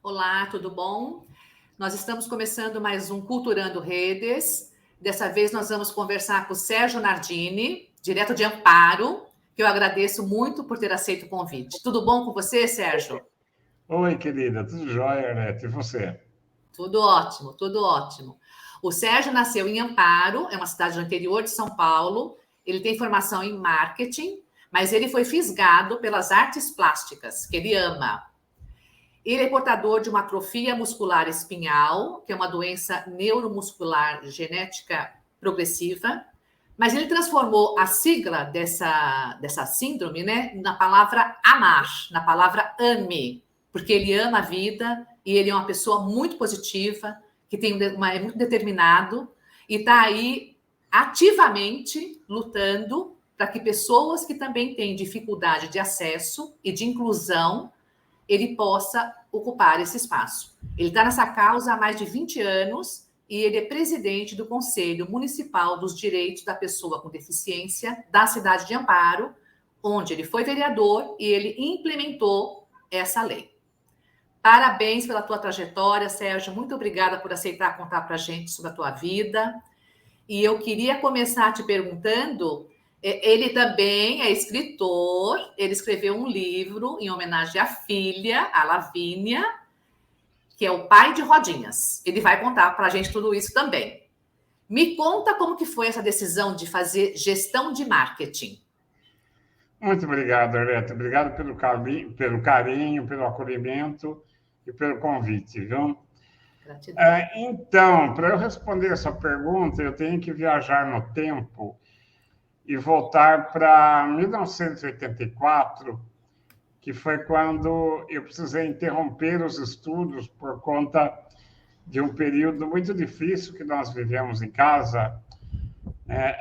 Olá, tudo bom? Nós estamos começando mais um Culturando Redes. Dessa vez nós vamos conversar com o Sérgio Nardini, direto de Amparo, que eu agradeço muito por ter aceito o convite. Tudo bom com você, Sérgio? Oi, querida, tudo jóia, Arlete? E você? Tudo ótimo, tudo ótimo. O Sérgio nasceu em Amparo, é uma cidade do interior de São Paulo. Ele tem formação em marketing, mas ele foi fisgado pelas artes plásticas, que ele ama. Ele é portador de uma atrofia muscular espinhal, que é uma doença neuromuscular genética progressiva, mas ele transformou a sigla dessa síndrome, né, na palavra amar, na palavra ame, porque ele ama a vida e ele é uma pessoa muito positiva, que é muito determinado e está aí ativamente lutando para que pessoas que também têm dificuldade de acesso e de inclusão ele possa ocupar esse espaço. Ele está nessa causa há mais de 20 anos e ele é presidente do Conselho Municipal dos Direitos da Pessoa com Deficiência da cidade de Amparo, onde ele foi vereador e ele implementou essa lei. Parabéns pela tua trajetória, Sérgio. Muito obrigada por aceitar contar para a gente sobre a tua vida. E eu queria começar te perguntando. Ele também é escritor, ele escreveu um livro em homenagem à filha, a Lavínia, que é o pai de Rodinhas. Ele vai contar para a gente tudo isso também. Me conta como que foi essa decisão de fazer gestão de marketing. Muito obrigado, Arlete. Obrigado pelo carinho, pelo acolhimento e pelo convite, viu? Gratidão. Então, para eu responder essa pergunta, eu tenho que viajar no tempo e voltar para 1984, que foi quando eu precisei interromper os estudos por conta de um período muito difícil que nós vivemos em casa, né?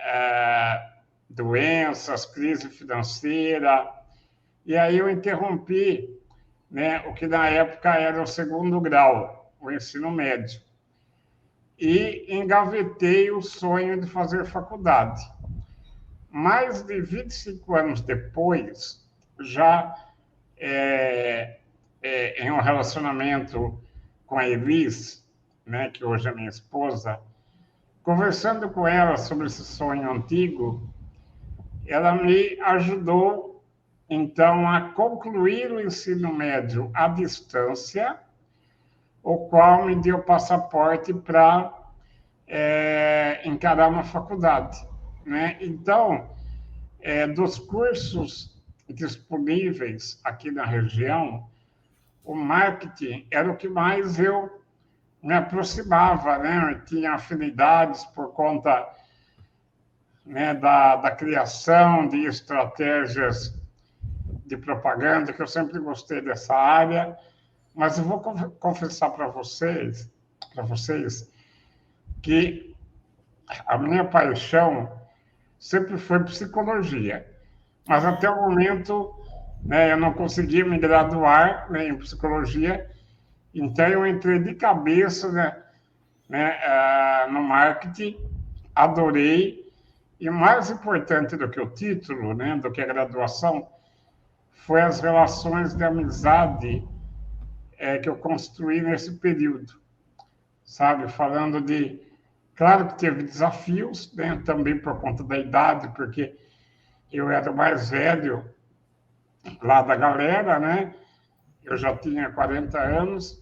Doenças, crise financeira, e aí eu interrompi, né, o que na época era o segundo grau, o ensino médio, e engavetei o sonho de fazer faculdade. Mais de 25 anos depois, já em um relacionamento com a Elis, né, que hoje é minha esposa, conversando com ela sobre esse sonho antigo, ela me ajudou, então, a concluir o ensino médio à distância, o qual me deu passaporte para encarar uma faculdade, né? Então, dos cursos disponíveis aqui na região, o marketing era o que mais eu me aproximava, né? Eu tinha afinidades por conta, né, da criação de estratégias de propaganda, que eu sempre gostei dessa área, mas eu vou confessar para vocês que a minha paixão sempre foi psicologia, mas até o momento, né, eu não conseguia me graduar, né, em psicologia, então eu entrei de cabeça, no marketing, adorei, e mais importante do que o título, né, do que a graduação, foi as relações de amizade que eu construí nesse período, sabe? Falando de... Claro que teve desafios, né, também por conta da idade, porque eu era o mais velho lá da galera, né? Eu já tinha 40 anos,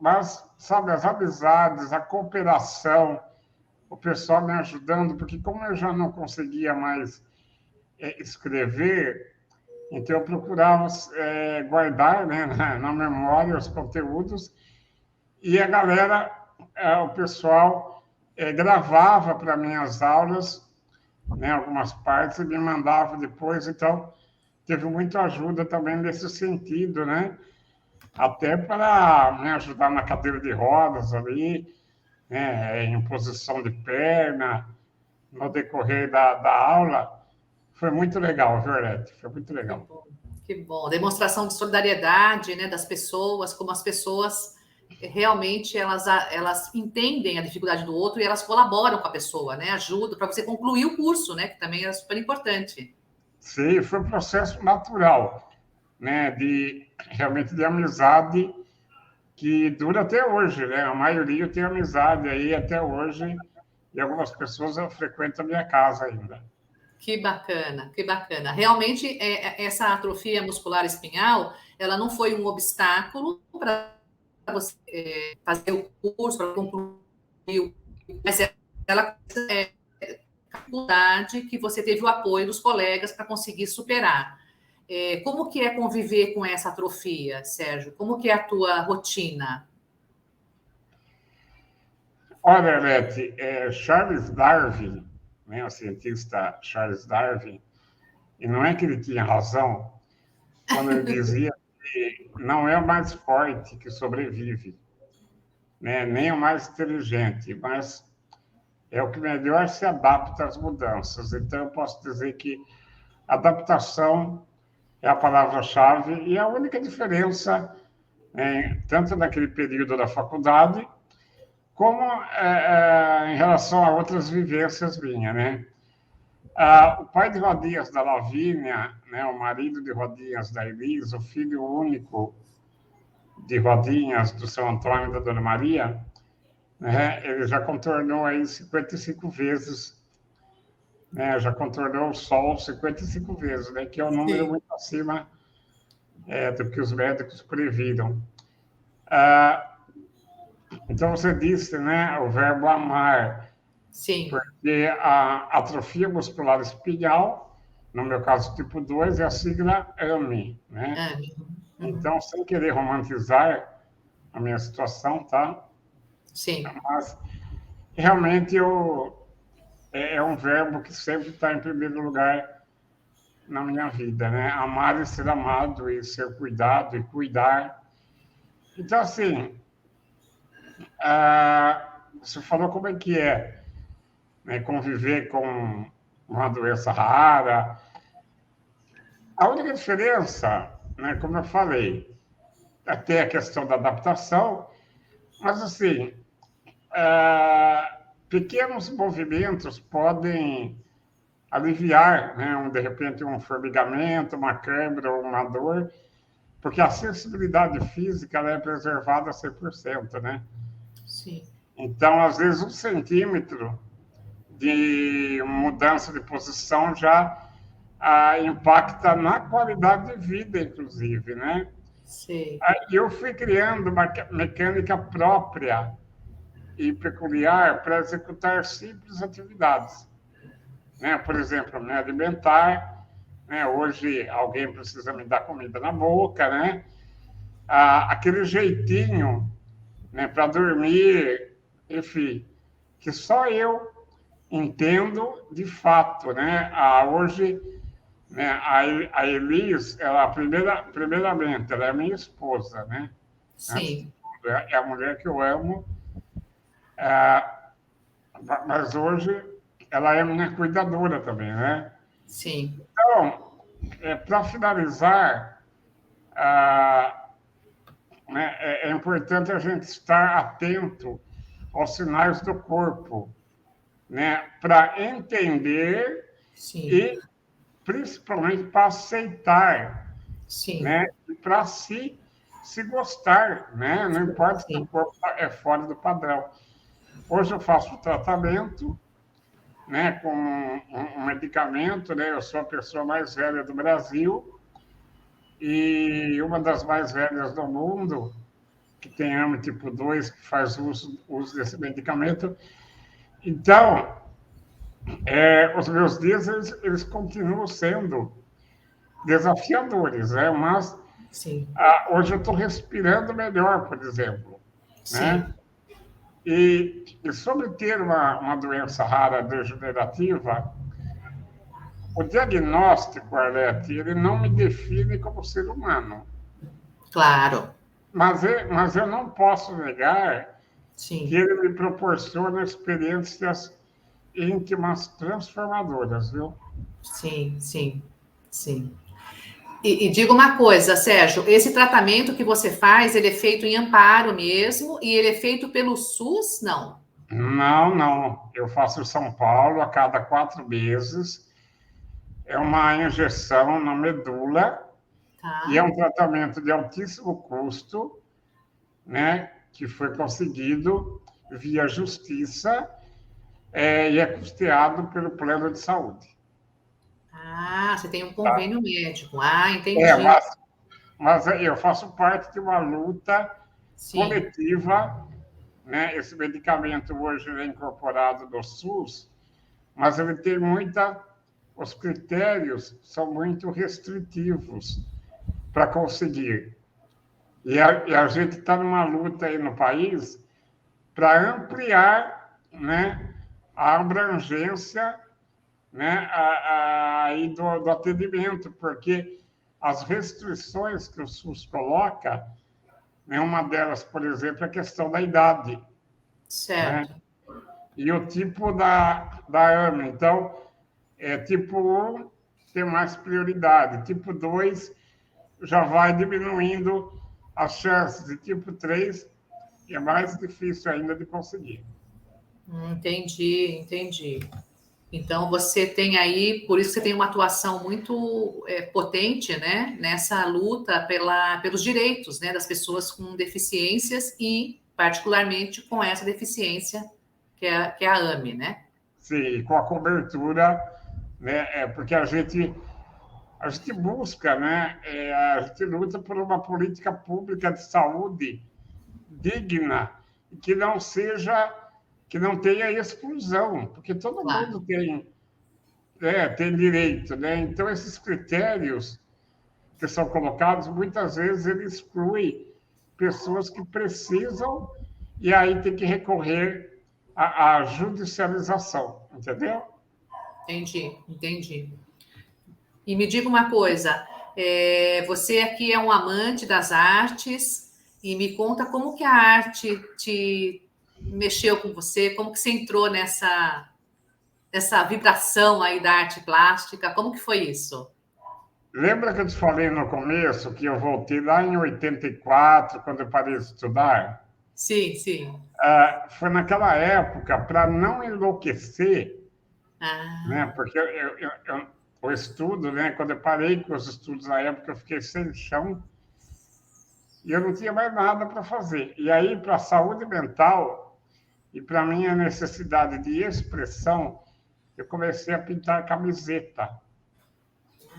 mas, sabe, as amizades, a cooperação, o pessoal me ajudando, porque como eu já não conseguia mais escrever, então eu procurava guardar, né, na memória os conteúdos, e a galera, o pessoal gravava para mim as aulas, né, algumas partes, e me mandava depois, então teve muita ajuda também nesse sentido, né? Até para me ajudar na cadeira de rodas ali, né, em posição de perna, no decorrer da aula. Foi muito legal, viu, Arlete? Foi muito legal. Que bom, que bom. Demonstração de solidariedade, né, das pessoas, como as pessoas realmente elas entendem a dificuldade do outro e elas colaboram com a pessoa, né? Ajudam para você concluir o curso, né? Que também é super importante. Sim, foi um processo natural. né, realmente de amizade que dura até hoje, né? A maioria tem amizade aí até hoje e algumas pessoas frequentam a minha casa ainda. Que bacana, que bacana. Realmente, essa atrofia muscular espinhal, ela não foi um obstáculo para você fazer o curso, para concluir, mas ela é dificuldade que você teve o apoio dos colegas para conseguir superar. Como que é conviver com essa atrofia, Sérgio? Como que é a tua rotina? Olha, Beth, Charles Darwin, né, o cientista Charles Darwin, e não é que ele tinha razão quando ele dizia que não é o mais forte que sobrevive, né, nem o mais inteligente, mas é o que melhor se adapta às mudanças. Então, eu posso dizer que adaptação é a palavra-chave e a única diferença, né, tanto naquele período da faculdade, como em relação a outras vivências minhas, né? O pai de Rodinhas da Lavínia, né, o marido de Rodinhas da Elisa, o filho único de Rodinhas do São Antônio e da Dona Maria, né, ele já contornou aí 55 vezes, né, já contornou o Sol 55 vezes, né, que é um número Sim. muito acima do que os médicos previram. Então, você disse, né, o verbo amar. Sim. Porque a atrofia muscular espinhal, no meu caso tipo 2, é a sigla AME, né? Então, sem querer romantizar a minha situação, tá? Sim. Mas, realmente, é um verbo que sempre está em primeiro lugar na minha vida, né? Amar e ser amado, e ser cuidado, e cuidar. Então, assim, você falou como é que é, né, conviver com uma doença rara. A única diferença, né, como eu falei, até a questão da adaptação, mas assim, pequenos movimentos podem aliviar, né, de repente um formigamento, uma câimbra ou uma dor, porque a sensibilidade física ela é preservada a 100%, né? Sim. Então, às vezes, 1 centímetro de mudança de posição já impacta na qualidade de vida, inclusive, né? Sim. E eu fui criando uma mecânica própria e peculiar para executar simples atividades, né? Por exemplo, me alimentar, né? Hoje alguém precisa me dar comida na boca, né? Aquele jeitinho, né, para dormir, enfim, que só eu entendo de fato, né? Hoje, né, a Elis, ela primeiramente, ela é minha esposa, né? Sim. É a mulher que eu amo, mas hoje ela é minha cuidadora também, né? Sim. Então, para finalizar, né, é importante a gente estar atento aos sinais do corpo, né, para entender Sim. e principalmente para aceitar, Sim. né, e para se gostar, né? Não importa se o corpo é fora do padrão. Hoje eu faço tratamento, né, com um medicamento, né? Eu sou a pessoa mais velha do Brasil e uma das mais velhas do mundo, que tem AME tipo 2, que faz uso desse medicamento. Então, os meus dias, eles continuam sendo desafiadores, né? Mas Sim. hoje eu estou respirando melhor, por exemplo, Sim. né? E sobre ter uma doença rara degenerativa, o diagnóstico, Arlete, ele não me define como ser humano. Claro. Mas eu não posso negar Sim. que ele me proporciona experiências íntimas transformadoras, viu? Sim, sim, sim. E diga uma coisa, Sérgio, esse tratamento que você faz, ele é feito em Amparo mesmo e ele é feito pelo SUS? Não. Não, não. Eu faço em São Paulo a cada 4 meses. É uma injeção na medula, E é Tá. um tratamento de altíssimo custo, né, que foi conseguido via justiça, e é custeado pelo plano de saúde. Ah, você tem um Tá? convênio médico. Ah, É, entendi. mas eu faço parte de uma luta Sim, coletiva, né? Esse medicamento hoje é incorporado no SUS, mas ele tem muita. Os critérios são muito restritivos para conseguir. E a gente está numa luta aí no país para ampliar, né, a abrangência, né, aí do atendimento, porque as restrições que o SUS coloca, né, uma delas, por exemplo, é a questão da idade, né, certo. e o tipo da AME. Então, tipo 1 tem mais prioridade, tipo 2 já vai diminuindo as chances, de tipo 3 é mais difícil ainda de conseguir. Entendi, entendi. Então, você tem aí, por isso que você tem uma atuação muito potente, né, nessa luta pelos direitos, né, das pessoas com deficiências e, particularmente, com essa deficiência que é a AME, né? Sim, com a cobertura, né, porque a gente busca, né, a gente luta por uma política pública de saúde digna e que não tenha exclusão, porque todo Claro, mundo tem direito, né? Então, esses critérios que são colocados, muitas vezes ele exclui pessoas que precisam e aí tem que recorrer à judicialização, entendeu? entendi, entendi. E me diga uma coisa, você aqui é um amante das artes e me conta como que a arte te mexeu com você, como que você entrou nessa vibração aí da arte plástica, como que foi isso? Lembra que eu te falei no começo que eu voltei lá em 84, quando eu parei de estudar? Sim, sim. Foi naquela época, para não enlouquecer, né? Ah, Porque o estudo, né? Quando eu parei com os estudos na época, eu fiquei sem chão e eu não tinha mais nada para fazer. E aí, para a saúde mental e para a minha necessidade de expressão, eu comecei a pintar camiseta.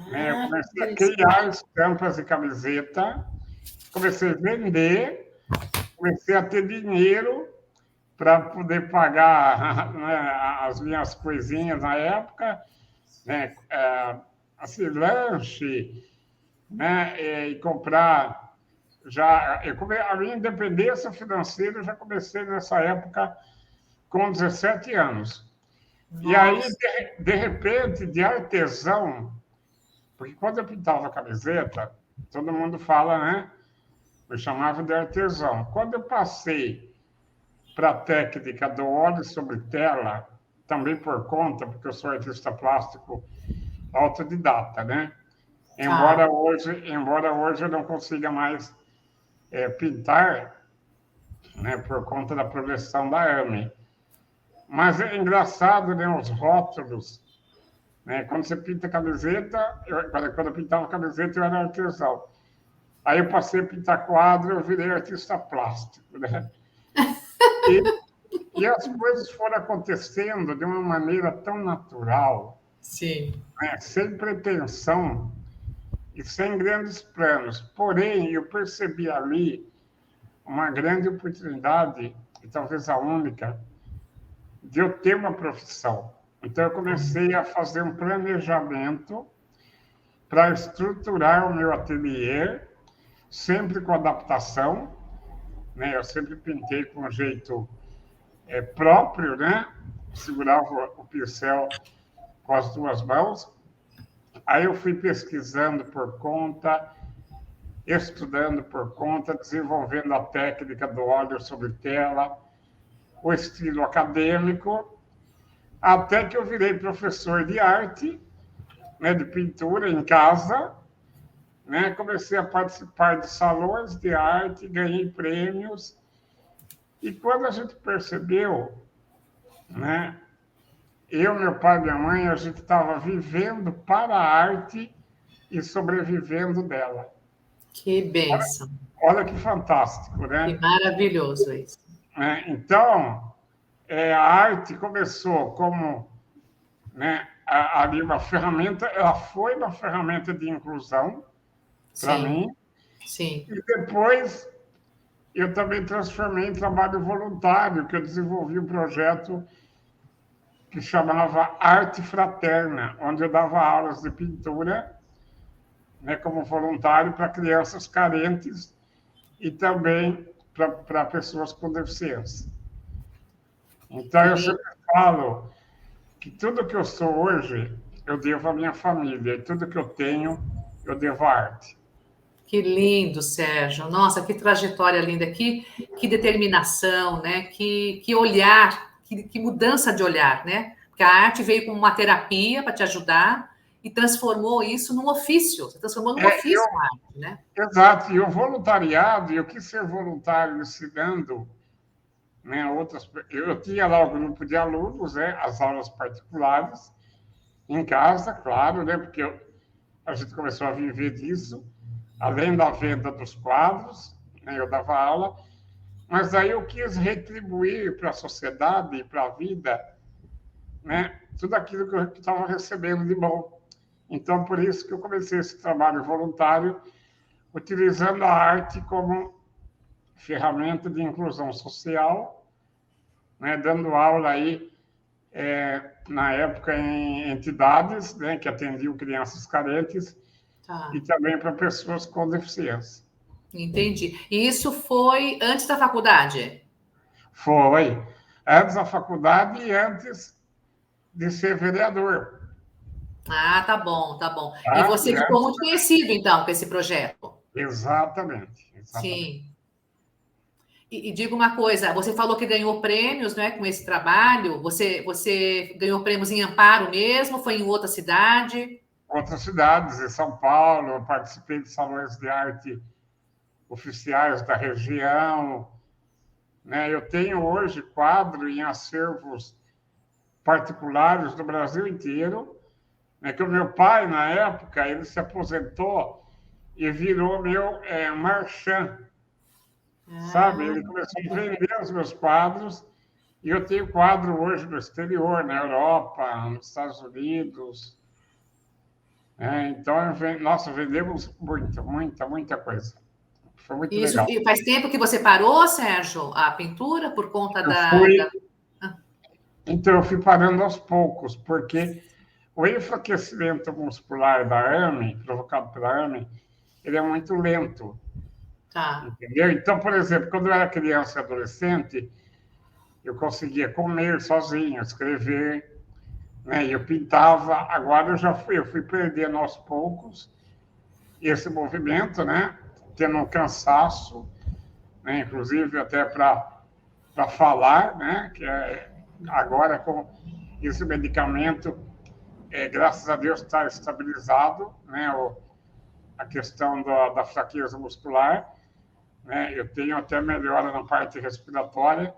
Né? Eu que comecei a criar interessante. estampas de camiseta, comecei a vender, comecei a ter dinheiro para poder pagar, né, as minhas coisinhas na época, né, assim, lanche, né, e comprar a minha independência financeira eu já comecei nessa época com 17 anos. E aí, Nossa, de repente, de artesão, porque quando eu pintava a camiseta, todo mundo fala, né? Eu chamava de artesão. Quando eu passei para a técnica do óleo sobre tela, também por conta, porque eu sou artista plástico autodidata, né? tá. Embora hoje eu não consiga mais pintar, né, por conta da progressão da AME. Mas é engraçado, né, os rótulos, né? Quando você pinta camiseta, quando eu pintava camiseta, eu era artesão. Aí eu passei a pintar quadro, eu virei artista plástico, né? E, e as coisas foram acontecendo de uma maneira tão natural, Sim. né? Sem pretensão e sem grandes planos. Porém, eu percebi ali uma grande oportunidade, e talvez a única, de eu ter uma profissão. Então, eu comecei a fazer um planejamento para estruturar o meu ateliê, sempre com adaptação, né? Eu sempre pintei com um jeito próprio, né? Segurava o pincel com as duas mãos. Aí eu fui pesquisando por conta, estudando por conta, desenvolvendo a técnica do óleo sobre tela, o estilo acadêmico, até que eu virei professor de arte, né, de pintura em casa, né? Comecei a participar de salões de arte, ganhei prêmios. E quando a gente percebeu, né, eu, meu pai e minha mãe, a gente estava vivendo para a arte e sobrevivendo dela. Que bênção. Olha que fantástico, né? Que maravilhoso isso. Então, a arte começou como, né, ali uma ferramenta, ela foi uma ferramenta de inclusão para mim, sim. e depois eu também transformei em trabalho voluntário, que eu desenvolvi um projeto que chamava Arte Fraterna, onde eu dava aulas de pintura, né, como voluntário para crianças carentes e também para pessoas com deficiência. Então, eu sempre falo que tudo que eu sou hoje, eu devo à minha família, e tudo que eu tenho, eu devo à arte. Que lindo, Sérgio. Nossa, que trajetória linda, que determinação, né? Que olhar, que mudança de olhar, né? Porque a arte veio como uma terapia para te ajudar e transformou isso num ofício. Você transformou num ofício a arte, né? Exato. E o voluntariado, eu quis ser voluntário ensinando, né, outras. Eu tinha lá o grupo de alunos, né, as aulas particulares, em casa, claro, né, porque a gente começou a viver disso, além da venda dos quadros, né, eu dava aula, mas aí eu quis retribuir para a sociedade e para a vida, né, tudo aquilo que eu estava recebendo de bom. Então, por isso que eu comecei esse trabalho voluntário, utilizando a arte como ferramenta de inclusão social, né, dando aula aí, na época, em entidades, né, que atendiam crianças carentes, e também para pessoas com deficiência. Entendi. E isso foi antes da faculdade? Foi. Antes da faculdade e antes de ser vereador. Ah, tá bom, tá bom. E Tá? você ficou muito conhecido, então, com esse projeto? Exatamente. Sim. E diga uma coisa, você falou que ganhou prêmios, né, com esse trabalho. Você ganhou prêmios em Amparo mesmo? Foi em outra cidade? Outras cidades, em São Paulo, eu participei de salões de arte oficiais da região. Né? Eu tenho hoje quadro em acervos particulares do Brasil inteiro, né? Que o meu pai, na época, ele se aposentou e virou meu marchand, sabe? Ele começou a vender os meus quadros e eu tenho quadro hoje no exterior, na Europa, nos Estados Unidos. Então, nossa, vendemos muita coisa. Foi muito legal. E faz tempo que você parou, Sérgio, a pintura por conta Então, eu fui parando aos poucos, porque o enfraquecimento muscular da AME, provocado pela AME, ele é muito lento. Tá. Entendeu? Então, por exemplo, quando eu era criança e adolescente, eu conseguia comer sozinho, escrever, né? Eu pintava. Agora eu fui perdendo aos poucos esse movimento, né? Tendo um cansaço, né? Inclusive até para falar, né? Que agora com esse medicamento, graças a Deus está estabilizado, né? A questão da fraqueza muscular, né? Eu tenho até melhora na parte respiratória,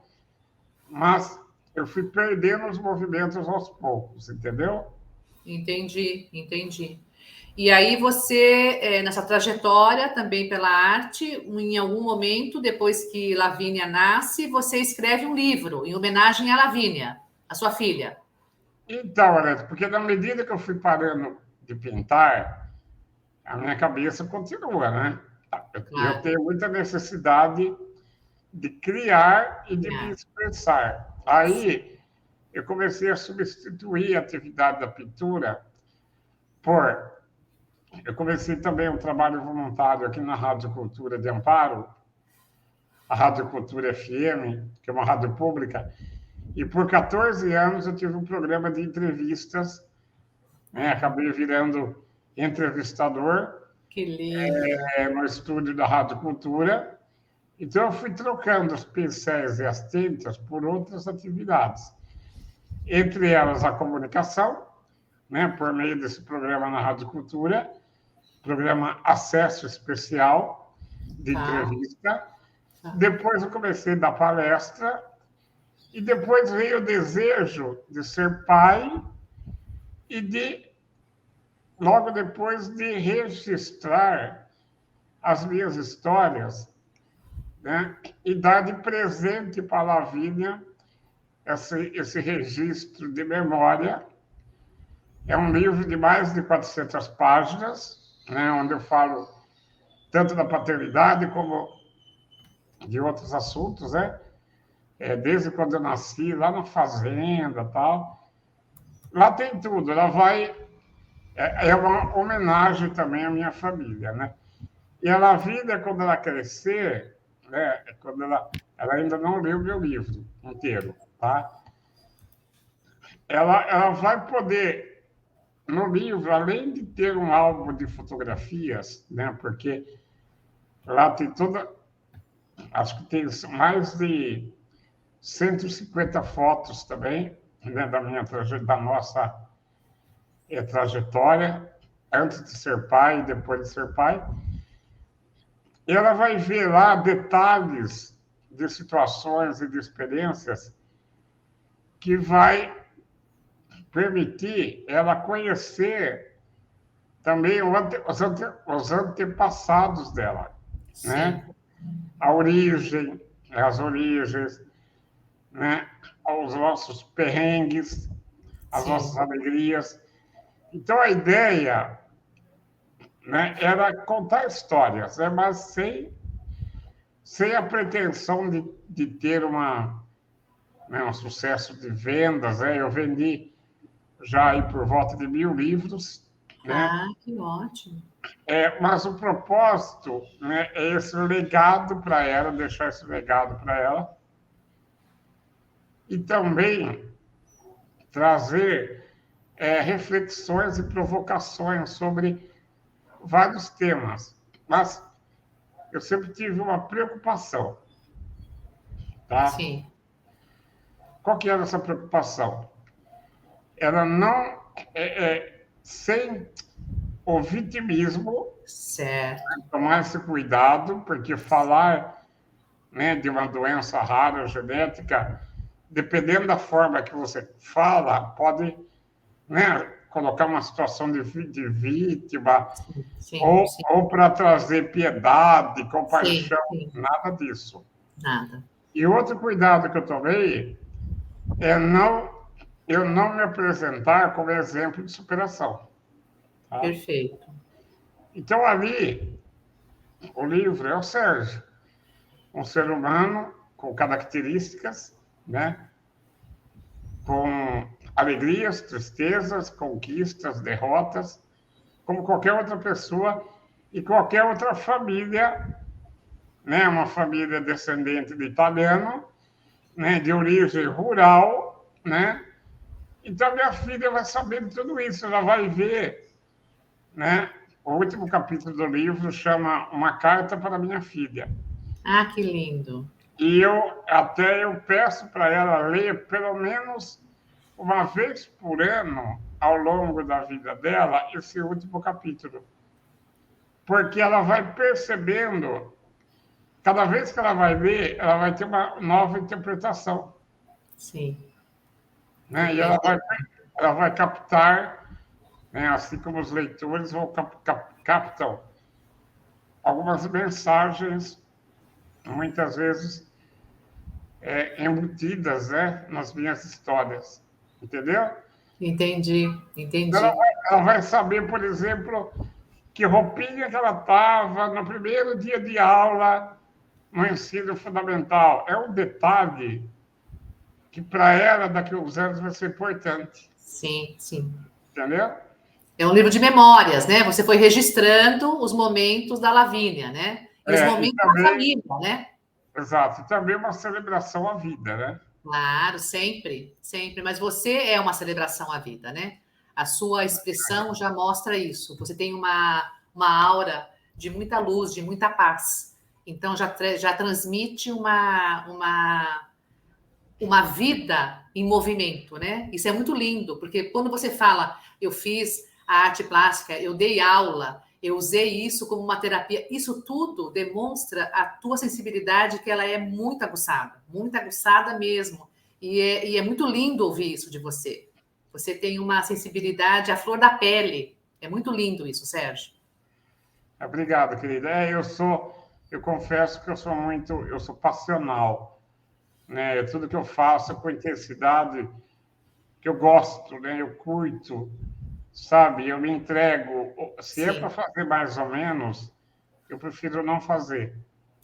mas eu fui perdendo os movimentos aos poucos, entendeu? Entendi. E aí você, nessa trajetória também pela arte, em algum momento, depois que Lavínia nasce, você escreve um livro em homenagem a Lavínia, a sua filha. Então, Alex, porque na medida que eu fui parando de pintar, a minha cabeça continua, né? Eu tenho muita necessidade de criar e de me expressar. Aí, eu comecei a substituir a atividade da pintura por... Eu comecei também um trabalho voluntário aqui na Rádio Cultura de Amparo, a Rádio Cultura FM, que é uma rádio pública, e por 14 anos eu tive um programa de entrevistas, né? Acabei virando entrevistador. Que lindo. No estúdio da Rádio Cultura. Então, eu fui trocando os pincéis e as tintas por outras atividades. Entre elas, a comunicação, né, por meio desse programa na Rádio Cultura, programa Acesso Especial de entrevista. Depois, eu comecei a dar palestra. E depois veio o desejo de ser pai e de logo depois de registrar as minhas histórias, né, e dar de presente para a Lavínia esse registro de memória. É um livro de mais de 400 páginas, né, onde eu falo tanto da paternidade como de outros assuntos, né? Desde quando eu nasci, lá na fazenda, tal. Lá tem tudo. Ela vai... É uma homenagem também à minha família, né? E a Lavínia, quando ela crescer, né, quando ela ainda não leu meu livro inteiro, tá? Ela vai poder, no livro, além de ter um álbum de fotografias, né? Porque lá tem toda... Acho que tem mais de 150 fotos também, né, da nossa trajetória, antes de ser pai e depois de ser pai. E ela vai ver lá detalhes de situações e de experiências que vai permitir ela conhecer também os antepassados dela, né? As origens, né? Os nossos perrengues, as nossas alegrias. Então, a ideia, né, era contar histórias, né, mas sem a pretensão de ter um sucesso de vendas. Né? Eu vendi já aí por volta de 1.000 livros. Né? Ah, que ótimo. Mas o propósito, né, é esse legado para ela, deixar esse legado para ela. E também trazer reflexões e provocações sobre vários temas. Mas eu sempre tive uma preocupação, tá? Sim. Qual que era essa preocupação? Ela não... sem o vitimismo, certo. tomar esse cuidado, porque falar, né, de uma doença rara, genética, dependendo da forma que você fala, pode, né, colocar uma situação de vítima, ou para trazer piedade, compaixão, nada disso. Nada. E outro cuidado que eu tomei é eu não me apresentar como exemplo de superação. Tá? Perfeito. Então, ali, o livro é o Sérgio, um ser humano com características, né? Com alegrias, tristezas, conquistas, derrotas, como qualquer outra pessoa e qualquer outra família, né? Uma família descendente de italiano, né? De origem rural, né? Então, minha filha vai saber de tudo isso, ela vai ver, né? O último capítulo do livro chama Uma Carta para Minha Filha. Ah, que lindo. E eu peço para ela ler pelo menos uma vez por ano, ao longo da vida dela, esse último capítulo. Porque ela vai percebendo, cada vez que ela vai ler, ela vai ter uma nova interpretação. Sim. Né? E ela vai captar, né, assim como os leitores captam algumas mensagens, muitas vezes embutidas, né, nas minhas histórias. Entendeu? Entendi. Ela vai saber, por exemplo, que roupinha que ela estava no primeiro dia de aula no ensino fundamental. É um detalhe que, para ela, daqui a uns anos, vai ser importante. Sim. Entendeu? É um livro de memórias, né? Você foi registrando os momentos da Lavínia, né? E os momentos da família, né? Exato. E também uma celebração à vida, né? Claro, sempre. Mas você é uma celebração à vida, né? A sua expressão já mostra isso. Você tem uma aura de muita luz, de muita paz. Então, já transmite uma vida em movimento, né? Isso é muito lindo, porque quando você fala, eu fiz a arte plástica, eu dei aula, eu usei isso como uma terapia, isso tudo demonstra a tua sensibilidade, que ela é muito aguçada mesmo. E é muito lindo ouvir isso de você. Você tem uma sensibilidade à flor da pele, É muito lindo isso, Sérgio. Obrigado, querida. Eu confesso que eu sou passional, né? Tudo que eu faço com intensidade, que eu gosto, né? Eu curto, sabe? Eu me entrego. Se é para Sim, fazer mais ou menos, eu prefiro não fazer,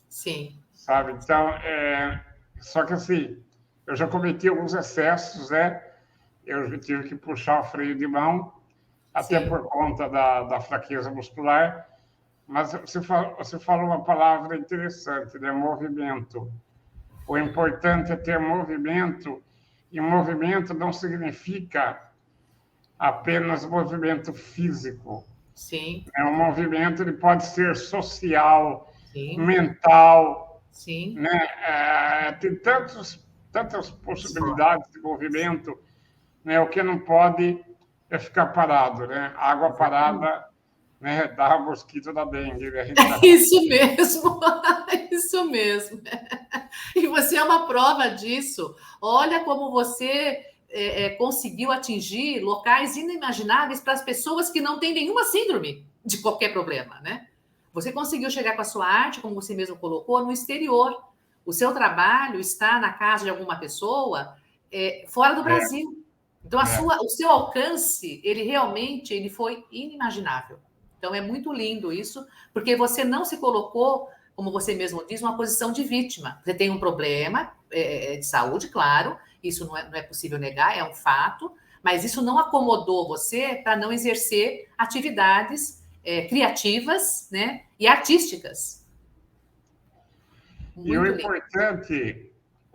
sim, sabe? Então, só que assim, eu já cometi alguns excessos, né? Eu tive que puxar o freio de mão, até sim, por conta da fraqueza muscular. Mas você falou uma palavra interessante, né? Movimento. O importante é ter movimento, e movimento não significa apenas movimento físico. sim, O movimento ele pode ser social, sim, mental, sim. né? Tem tantas Só. possibilidades de movimento, né? O que não pode é ficar parado, né? Água Exatamente. parada, né? Dá mosquito da dengue, né? A gente É sabe. isso mesmo, isso mesmo. E você é uma prova disso. Olha como você conseguiu atingir locais inimagináveis para as pessoas que não têm nenhuma síndrome de qualquer problema, né? Você conseguiu chegar com a sua arte, como você mesmo colocou, no exterior. O seu trabalho está na casa de alguma pessoa fora do É, Brasil. Então, é. o seu alcance, ele foi inimaginável. Então, é muito lindo isso, porque você não se colocou, como você mesmo diz, numa posição de vítima. Você tem um problema de saúde, claro, isso não é possível negar, é um fato, mas isso não acomodou você para não exercer atividades criativas, né, e artísticas. E Muito lindo. o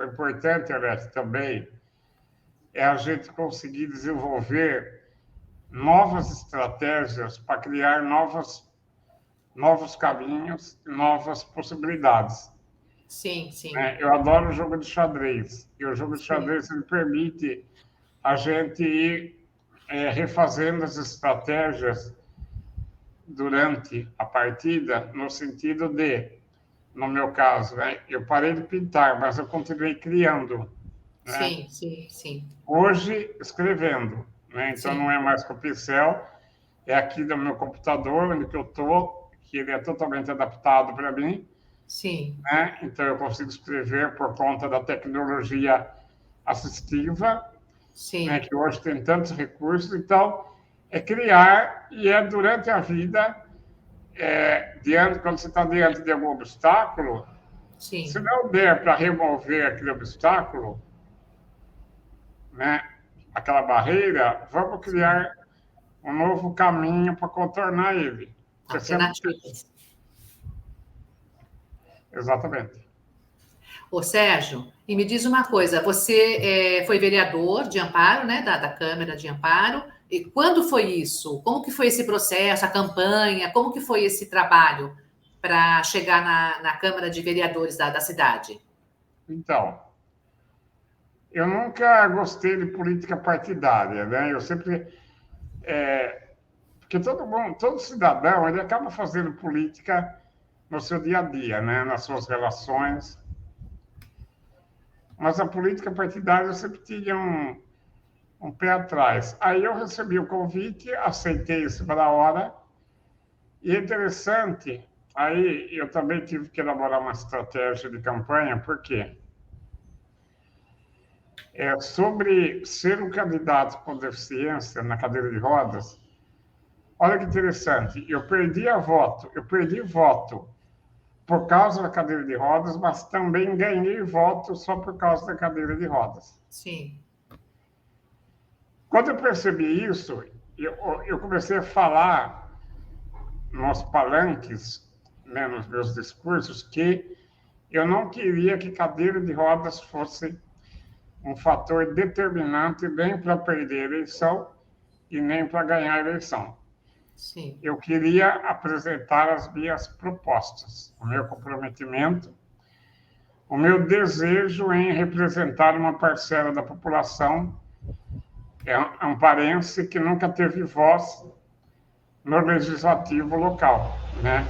importante, Alex, também é a gente conseguir desenvolver novas estratégias para criar novos caminhos, novas possibilidades. Sim, sim, Né? Eu adoro o jogo de xadrez, e o jogo de sim, xadrez ele permite a gente ir refazendo as estratégias durante a partida, no sentido de, no meu caso, né, eu parei de pintar, mas eu continuei criando, né? sim, sim, sim, Hoje, escrevendo, né? Então, não sim, é mais com o pincel, é aqui do meu computador, onde que eu estou, que ele é totalmente adaptado para mim, sim, né? Então, eu consigo escrever por conta da tecnologia assistiva, né? sim. Que hoje tem tantos recursos. Então, é criar e é durante a vida, quando você está diante de algum obstáculo, se Sim. não der para remover aquele obstáculo, né? Aquela barreira, vamos Sim. criar um novo caminho para contornar ele. Porque sempre tem. Alternativas. Exatamente. Ô, Sérgio, e me diz uma coisa: você foi vereador de Amparo, né, da Câmara de Amparo, e quando foi isso? Como que foi esse processo, a campanha? Como que foi esse trabalho para chegar na Câmara de Vereadores da cidade? Então, eu nunca gostei de política partidária, né? Eu sempre. Porque todo cidadão, ele acaba fazendo política no seu dia a dia, né? Nas suas relações. Mas a política partidária eu sempre tinha um pé atrás. Aí eu recebi o convite, aceitei isso para a hora. E é interessante, aí eu também tive que elaborar uma estratégia de campanha, por quê? Sobre ser um candidato com deficiência na cadeira de rodas, olha que interessante, eu perdi voto por causa da cadeira de rodas, mas também ganhei voto só por causa da cadeira de rodas. Sim, Quando eu percebi isso, eu comecei a falar nos palanques, né, nos meus discursos, que eu não queria que cadeira de rodas fosse um fator determinante nem para perder a eleição e nem para ganhar a eleição. sim, Eu queria apresentar as minhas propostas, o meu comprometimento, o meu desejo em representar uma parcela da população amparense que nunca teve voz no legislativo local, né?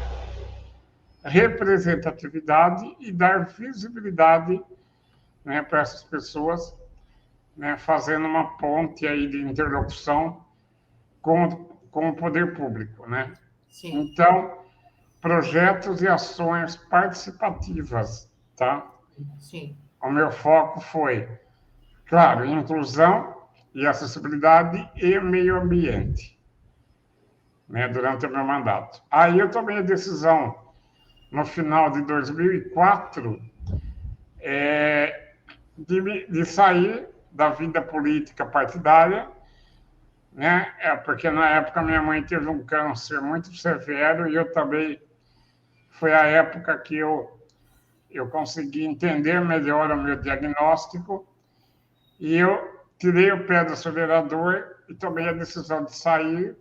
Representatividade e dar visibilidade, né, para essas pessoas, né, fazendo uma ponte aí de interlocução com com o poder público, né? Sim. Então, projetos e ações participativas, tá? Sim. O meu foco foi, claro, inclusão e acessibilidade e meio ambiente, né, durante o meu mandato. Aí eu tomei a decisão, no final de 2004, de sair da vida política partidária, né? Porque na época minha mãe teve um câncer muito severo e eu também foi a época que eu consegui entender melhor o meu diagnóstico e eu tirei o pé do acelerador e tomei a decisão de sair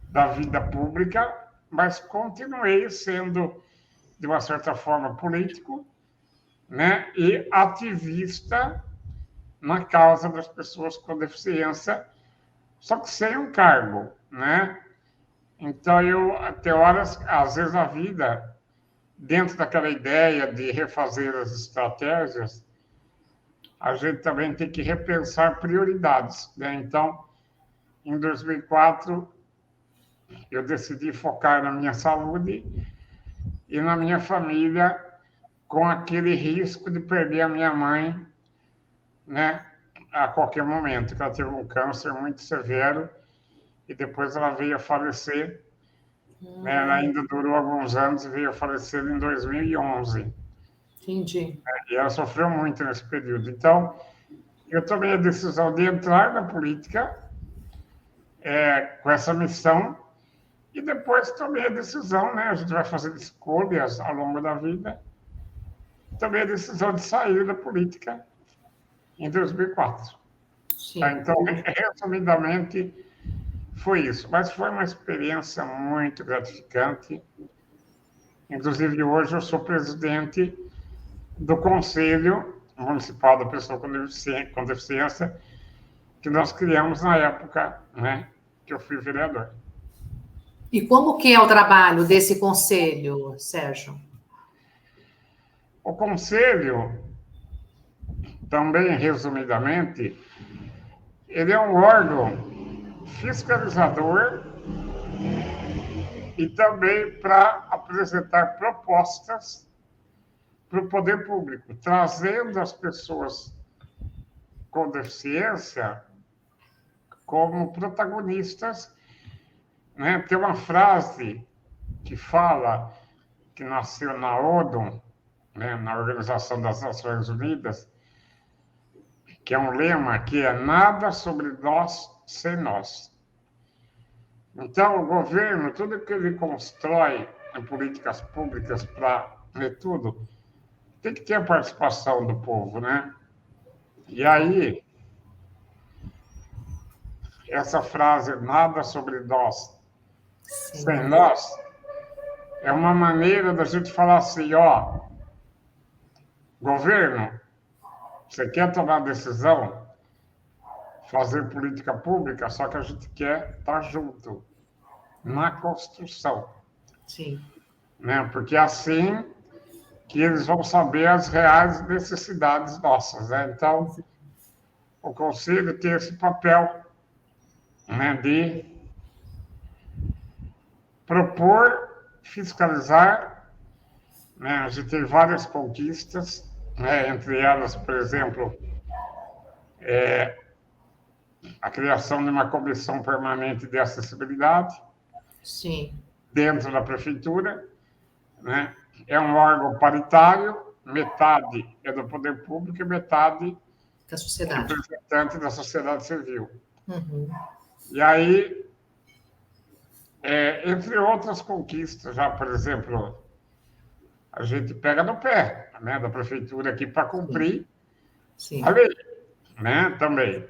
da vida pública, mas continuei sendo, de uma certa forma, político, né? E ativista na causa das pessoas com deficiência, só que sem um cargo, né? Então, até horas, às vezes a vida, dentro daquela ideia de refazer as estratégias, a gente também tem que repensar prioridades, né? Então, em 2004, eu decidi focar na minha saúde e na minha família, com aquele risco de perder a minha mãe, né? A qualquer momento, que ela teve um câncer muito severo e depois ela veio a falecer. Ela ainda durou alguns anos e veio a falecer em 2011. Entendi. E ela sofreu muito nesse período. Então, eu tomei a decisão de entrar na política com essa missão e depois tomei a decisão, né? A gente vai fazer escolhas ao longo da vida. Tomei a decisão de sair da política em 2004. Sim. Tá? Então, resumidamente, foi isso. Mas foi uma experiência muito gratificante. Inclusive, hoje eu sou presidente do Conselho Municipal da Pessoa com Deficiência, que nós criamos na época, né, que eu fui vereador. E como que é o trabalho desse conselho, Sérgio? O Conselho, também resumidamente, ele é um órgão fiscalizador e também para apresentar propostas para o poder público, trazendo as pessoas com deficiência como protagonistas, né? Tem uma frase que fala, que nasceu na ONU, né, na Organização das Nações Unidas, que é um lema que é nada sobre nós sem nós. Então, o governo, tudo que ele constrói em políticas públicas para tudo, tem que ter a participação do povo, né? E aí, essa frase, nada sobre nós sem nós, é uma maneira da gente falar assim, ó, governo, você quer tomar decisão, fazer política pública, só que a gente quer estar junto na construção. Sim. Né? Porque é assim que eles vão saber as reais necessidades nossas. Né? Então, o Conselho tem esse papel, né, de propor, fiscalizar, né? A gente tem várias conquistas, né? Entre elas, por exemplo, a criação de uma comissão permanente de acessibilidade. Sim. Dentro da prefeitura, né? É um órgão paritário, metade é do poder público e metade Da sociedade. representante da sociedade civil. Uhum. E aí, entre outras conquistas, já, por exemplo, a gente pega no pé, né, da prefeitura aqui para cumprir Sim. a lei, né, também.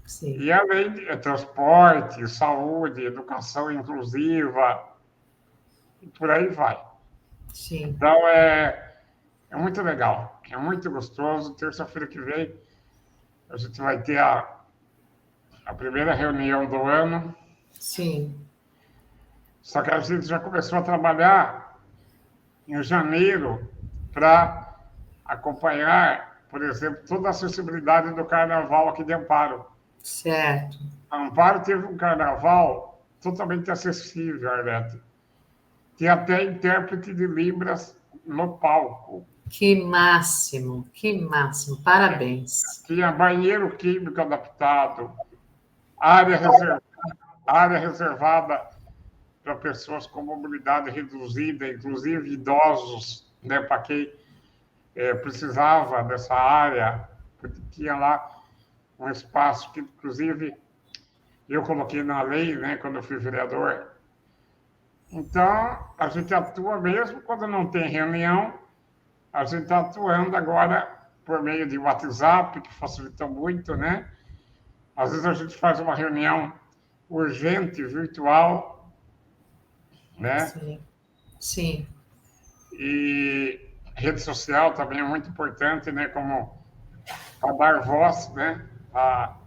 Sim. E a lei de transporte, saúde, educação inclusiva, e por aí vai. Sim. Então, é muito legal, é muito gostoso. Terça-feira que vem, a gente vai ter a primeira reunião do ano. Sim. Só que a gente já começou a trabalhar em janeiro para acompanhar, por exemplo, toda a acessibilidade do carnaval aqui de Amparo. Certo. Amparo teve um carnaval totalmente acessível, Arlete. Tinha até intérprete de Libras no palco. Que máximo, que máximo. Parabéns. Tinha banheiro químico adaptado, área reservada para pessoas com mobilidade reduzida, inclusive idosos, né, para quem precisava dessa área, porque tinha lá um espaço que, inclusive, eu coloquei na lei, né, quando eu fui vereador. Então, a gente atua mesmo quando não tem reunião, a gente está atuando agora por meio de WhatsApp, que facilita muito, né? Às vezes a gente faz uma reunião urgente, virtual, né? Sim, sim. E rede social também é muito importante, né? Como para dar voz, né? À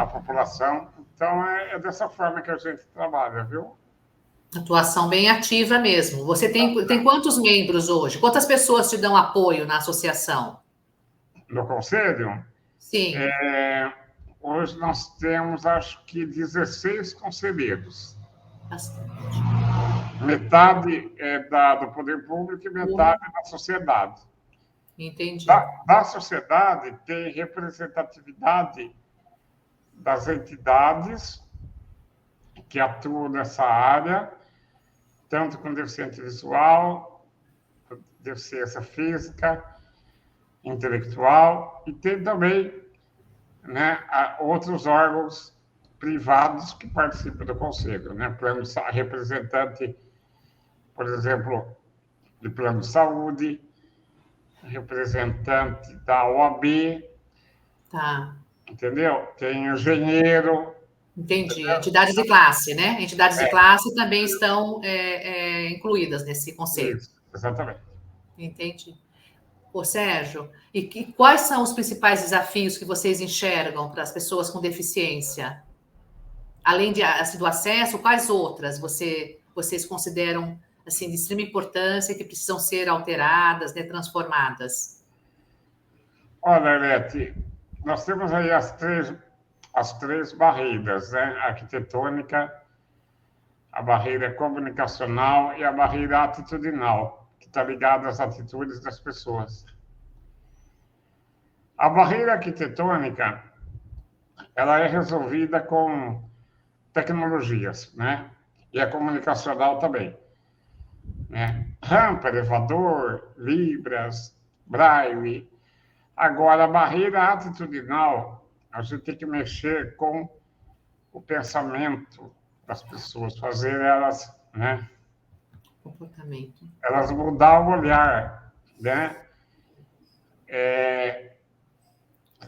população. Então, é dessa forma que a gente trabalha, viu? Atuação bem ativa mesmo. Você tem quantos membros hoje? Quantas pessoas te dão apoio na associação? No Conselho, Sim. hoje nós temos, acho que, 16 conselheiros. Bastante. Metade do poder público e metade da sociedade. Entendi. Da sociedade tem representatividade das entidades que atuam nessa área, tanto com deficiência visual, deficiência física, intelectual, e tem também, né, outros órgãos privados que participam do conselho, né? Representante, por exemplo, do plano de saúde, representante da OAB, Tá. entendeu? Tem engenheiro. Entendi. Entendeu? Entidades de classe, né? Entidades de classe também estão incluídas nesse conselho. Isso, exatamente. Entendi. Ô, Sérgio, e quais são os principais desafios que vocês enxergam para as pessoas com deficiência? Além assim, do acesso, quais outras vocês consideram assim, de extrema importância que precisam ser alteradas, né, transformadas? Olha, Arlete, nós temos aí as três barreiras, né? A arquitetônica, a barreira comunicacional e a barreira atitudinal, que está ligada às atitudes das pessoas. A barreira arquitetônica, ela é resolvida com tecnologias, né? E a comunicacional também, né? Rampa, elevador, libras, braille. Agora, a barreira atitudinal, a gente tem que mexer com o pensamento das pessoas, fazer elas, né? Comportamento. Elas mudar o olhar, né?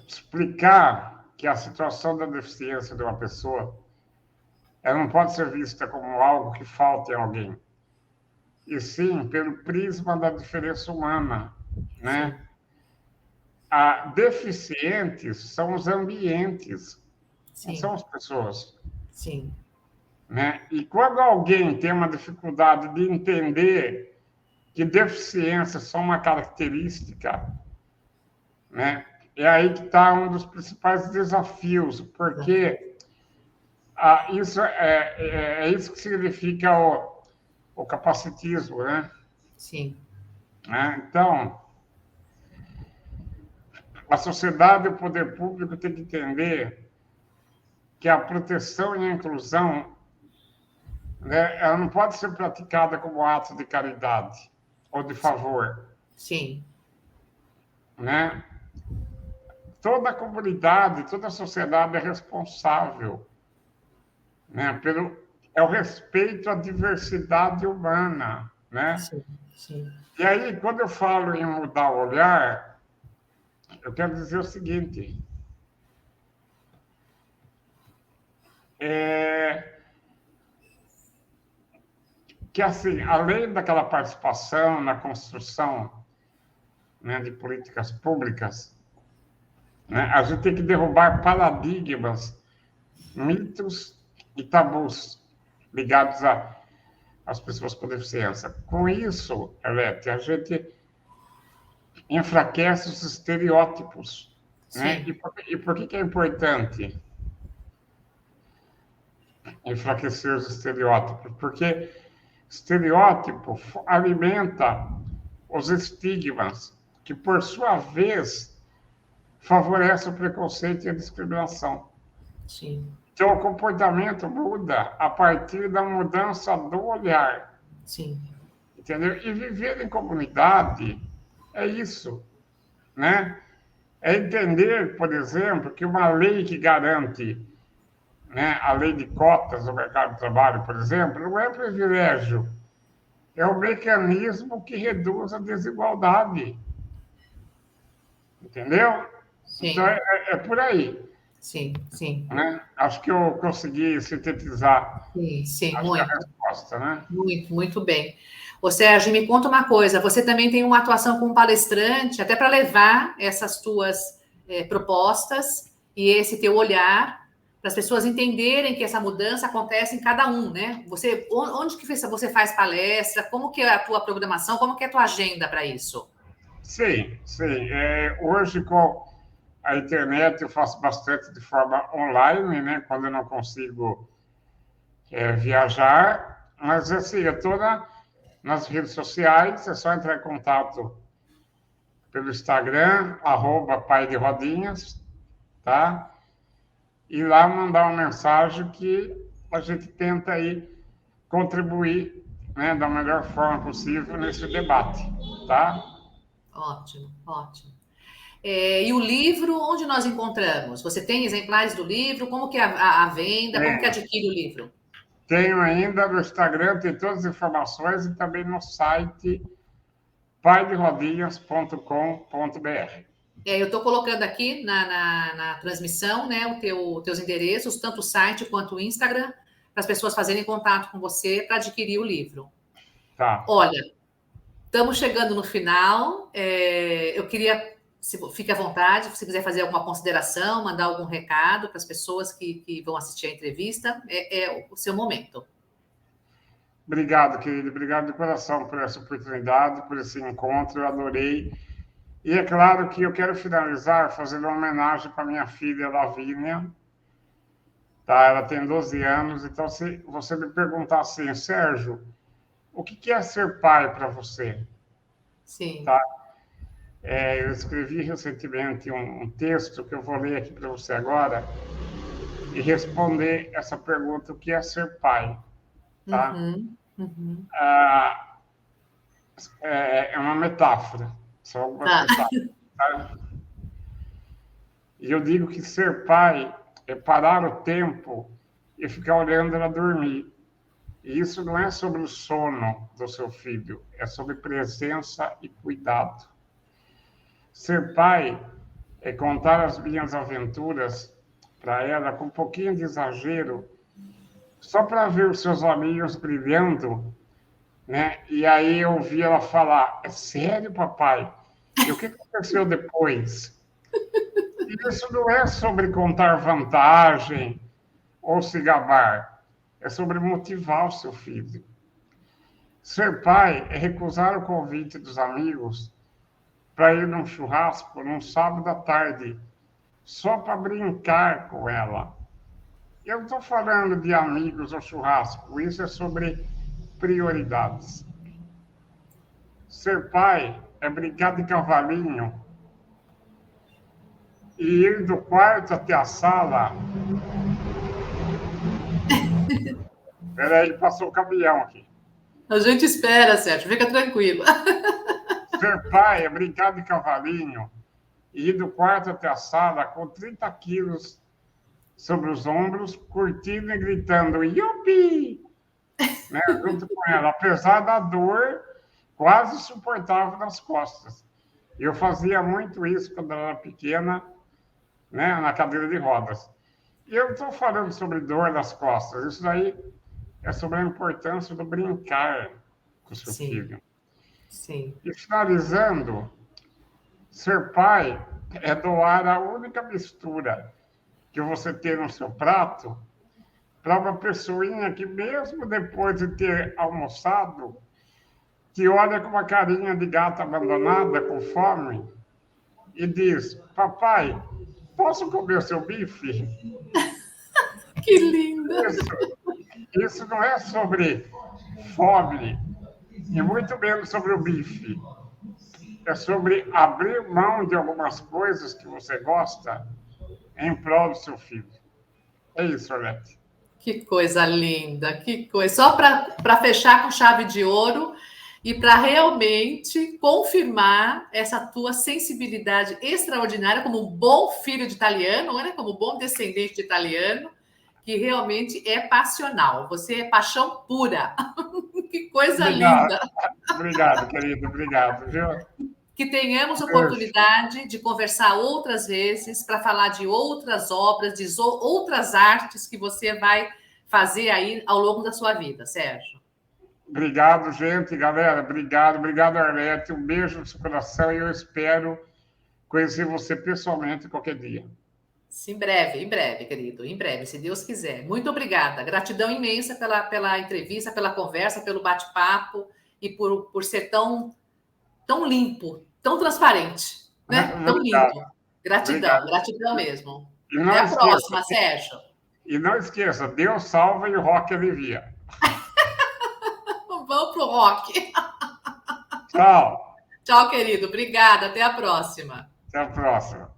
Explicar que a situação da deficiência de uma pessoa, ela não pode ser vista como algo que falta em alguém, e sim pelo prisma da diferença humana, né? Deficientes são os ambientes, não Sim. são as pessoas. Sim. Né? E quando alguém tem uma dificuldade de entender que deficiência é só uma característica, né? É aí que está um dos principais desafios, porque isso isso que significa o capacitismo, né? Sim. Então, a sociedade e o poder público têm que entender que a proteção e a inclusão, né, ela não pode ser praticada como ato de caridade ou de favor. Sim. Né? Toda a comunidade, toda a sociedade é responsável, né, é o respeito à diversidade humana, né? Sim. Sim. E aí, quando eu falo em mudar o olhar, eu quero dizer o seguinte: que, assim, além daquela participação na construção, né, de políticas públicas, né, a gente tem que derrubar paradigmas, mitos e tabus ligados às pessoas com deficiência. Com isso, Elete, a gente enfraquece os estereótipos. Né? E por que é importante? enfraquecer os estereótipos, porque estereótipo alimenta os estigmas, que, por sua vez, favorece o preconceito e a discriminação. Sim. Então, o comportamento muda a partir da mudança do olhar. Sim. Entendeu? E viver em comunidade é isso, né? É entender, por exemplo, que uma lei que garante, né, a lei de cotas no mercado de trabalho, por exemplo, não é privilégio, é um mecanismo que reduz a desigualdade. Entendeu? Então, Sim. é por aí. Sim. Sim. Né? Acho que eu consegui sintetizar, Sim. Sim. acho que a Muito. resposta, né? Muito, muito bem. Ô, Sérgio, me conta uma coisa. Você também tem uma atuação como palestrante, até para levar essas tuas propostas e esse teu olhar para as pessoas entenderem que essa mudança acontece em cada um, né? Você, onde que você faz palestra? Como que é a tua programação? Como que é a tua agenda para isso? Sim, sim. Hoje, com a internet, eu faço bastante de forma online, né? Quando eu não consigo viajar. Mas, assim, eu estou nas redes sociais, é só entrar em contato pelo Instagram, @pai de rodinhas, tá? E lá mandar uma mensagem que a gente tenta aí contribuir, né, da melhor forma possível nesse debate, tá? Ótimo, ótimo. E o livro, onde nós encontramos? Você tem exemplares do livro? Como que é a venda? Como que adquire o livro? Tenho ainda no Instagram, tem todas as informações e também no site paiderodinhas.com.br. Eu estou colocando aqui na transmissão, né, teus endereços, tanto o site quanto o Instagram, para as pessoas fazerem contato com você para adquirir o livro. Tá. Olha, estamos chegando no final. Eu queria, fique à vontade, se você quiser fazer alguma consideração, mandar algum recado para as pessoas que vão assistir a entrevista, é o seu momento. Obrigado, querido. Obrigado de coração por essa oportunidade, por esse encontro. Eu adorei. E é claro que eu quero finalizar fazendo uma homenagem para minha filha, Lavínia. Tá? Ela tem 12 anos. Então, se você me perguntar assim, Sérgio, o que é ser pai para você? Sim. Tá? Eu escrevi recentemente um texto que eu vou ler aqui para você agora e responder essa pergunta, o que é ser pai? Tá? Uhum. É uma metáfora, são algumas metáforas. Tá? E eu digo que ser pai é parar o tempo e ficar olhando ela dormir. E isso não é sobre o sono do seu filho, é sobre presença e cuidado. Ser pai é contar as minhas aventuras para ela com um pouquinho de exagero, só para ver os seus olhinhos brilhando, né? E aí eu ouvi ela falar: é sério, papai? E o que aconteceu depois? E isso não é sobre contar vantagem ou se gabar, é sobre motivar o seu filho. Ser pai é recusar o convite dos amigos para ir num churrasco num sábado à tarde, só para brincar com ela. Eu não estou falando de amigos ou churrasco, isso é sobre prioridades. Ser pai é brincar de cavalinho e ir do quarto até a sala. Peraí, passou o caminhão aqui. A gente espera, Sérgio, fica tranquilo. Ser pai é brincar de cavalinho e ir do quarto até a sala com 30 quilos sobre os ombros, curtindo e gritando "Yupi!", né, junto com ela, apesar da dor quase suportável nas costas. Eu fazia muito isso quando ela era pequena, né, na cadeira de rodas. E eu não estou falando sobre dor nas costas, isso daí é sobre a importância do brincar com o seu filho. Sim. E finalizando, ser pai é doar a única mistura que você tem no seu prato para uma pessoinha que, mesmo depois de ter almoçado, te olha com uma carinha de gata abandonada, com fome, e diz: papai, posso comer o seu bife? Que linda! Isso isso não é sobre fome, e muito menos sobre o bife. É sobre abrir mão de algumas coisas que você gosta em prol do seu filho. É isso, Arlete. Que coisa linda, que coisa. Só para fechar com chave de ouro e para realmente confirmar essa tua sensibilidade extraordinária como um bom filho de italiano, né? Como um bom descendente de italiano, que realmente é passional. Você é paixão pura. Que coisa Obrigado. linda. Obrigado, querido. Obrigado, viu? Que tenhamos oportunidade de conversar outras vezes para falar de outras obras, de outras artes que você vai fazer aí ao longo da sua vida, Sérgio. Obrigado, gente, galera. Obrigado, Arlete. Um beijo no seu coração e eu espero conhecer você pessoalmente qualquer dia. Em breve, querido, em breve, se Deus quiser. Muito obrigada. Gratidão imensa pela entrevista, pela conversa, pelo bate-papo e por ser tão limpo, tão transparente, né? Tão lindo. Gratidão mesmo. Até a próxima, Sérgio. E não esqueça, Deus salva e o rock alivia. Vamos pro rock. Tchau. Tchau, querido. Obrigada. Até a próxima. Até a próxima.